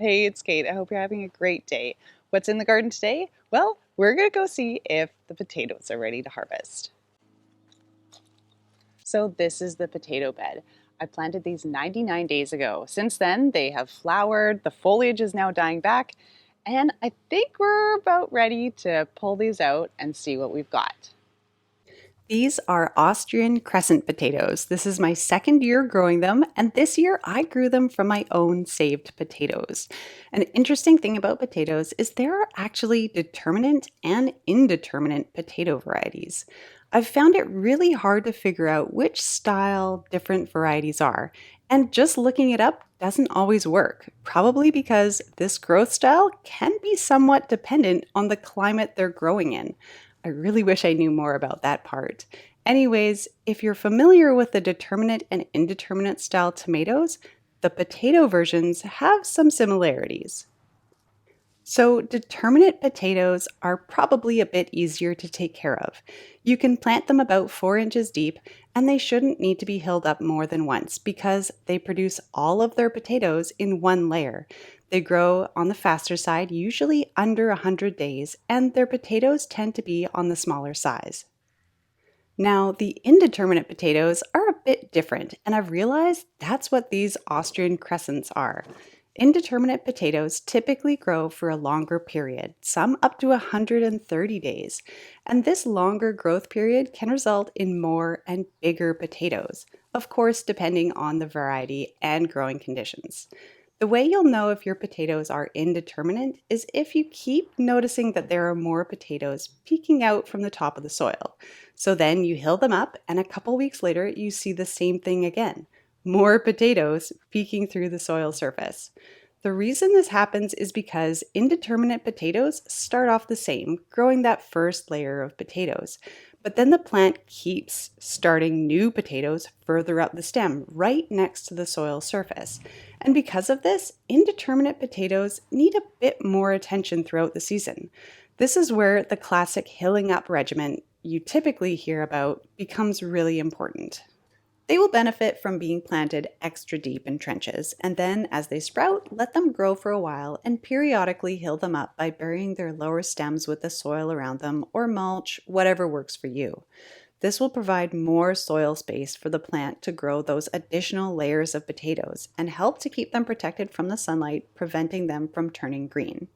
Hey, it's Kate. I hope you're having a great day. What's in the garden today? Well, we're going to go see if the potatoes are ready to harvest. So this is the potato bed. I planted these 99 days ago. Since then, they have flowered, the foliage is now dying back, and I think we're about ready to pull these out and see what we've got. These are Austrian crescent potatoes. This is my second year growing them, and this year I grew them from my own saved potatoes. An interesting thing about potatoes is there are actually determinate and indeterminate potato varieties. I've found it really hard to figure out which style different varieties are, and just looking it up doesn't always work, probably because this growth style can be somewhat dependent on the climate they're growing in. I really wish I knew more about that part. Anyways, if you're familiar with the determinate and indeterminate style tomatoes, the potato versions have some similarities. So, determinate potatoes are probably a bit easier to take care of. You can plant them about 4 inches deep, and they shouldn't need to be hilled up more than once because they produce all of their potatoes in one layer. They grow on the faster side, usually under 100 days, and their potatoes tend to be on the smaller size. Now, the indeterminate potatoes are a bit different, and I've realized that's what these Austrian crescents are. Indeterminate potatoes typically grow for a longer period, some up to 130 days, and this longer growth period can result in more and bigger potatoes, of course, depending on the variety and growing conditions. The way you'll know if your potatoes are indeterminate is if you keep noticing that there are more potatoes peeking out from the top of the soil. So then you hill them up, and a couple weeks later, you see the same thing again, more potatoes peeking through the soil surface. The reason this happens is because indeterminate potatoes start off the same, growing that first layer of potatoes. But then the plant keeps starting new potatoes further up the stem, right next to the soil surface. And because of this, indeterminate potatoes need a bit more attention throughout the season. This is where the classic hilling up regimen you typically hear about becomes really important. They will benefit from being planted extra deep in trenches, and then as they sprout, let them grow for a while and periodically hill them up by burying their lower stems with the soil around them or mulch, whatever works for you. This will provide more soil space for the plant to grow those additional layers of potatoes and help to keep them protected from the sunlight, preventing them from turning green.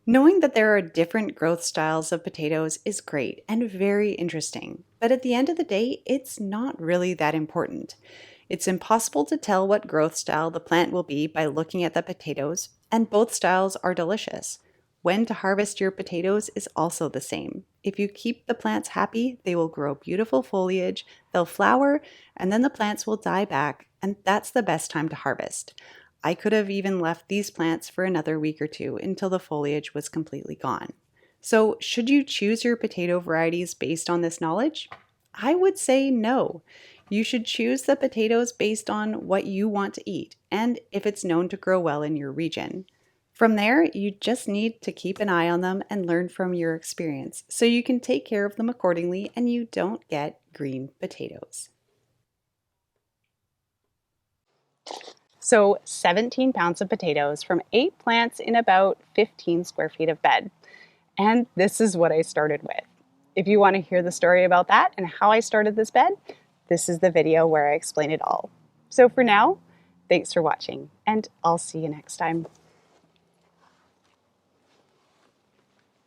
Knowing that there are different growth styles of potatoes is great and very interesting, but at the end of the day, it's not really that important. It's impossible to tell what growth style the plant will be by looking at the potatoes, and both styles are delicious. When to harvest your potatoes is also the same. If you keep the plants happy, they will grow beautiful foliage, they'll flower, and then the plants will die back, and that's the best time to harvest. I could have even left these plants for another week or two until the foliage was completely gone. So, should you choose your potato varieties based on this knowledge? I would say no. You should choose the potatoes based on what you want to eat and if it's known to grow well in your region. From there, you just need to keep an eye on them and learn from your experience so you can take care of them accordingly and you don't get green potatoes. So 17 pounds of potatoes from 8 plants in about 15 square feet of bed. And this is what I started with. If you want to hear the story about that and how I started this bed, this is the video where I explain it all. So for now, thanks for watching, and I'll see you next time.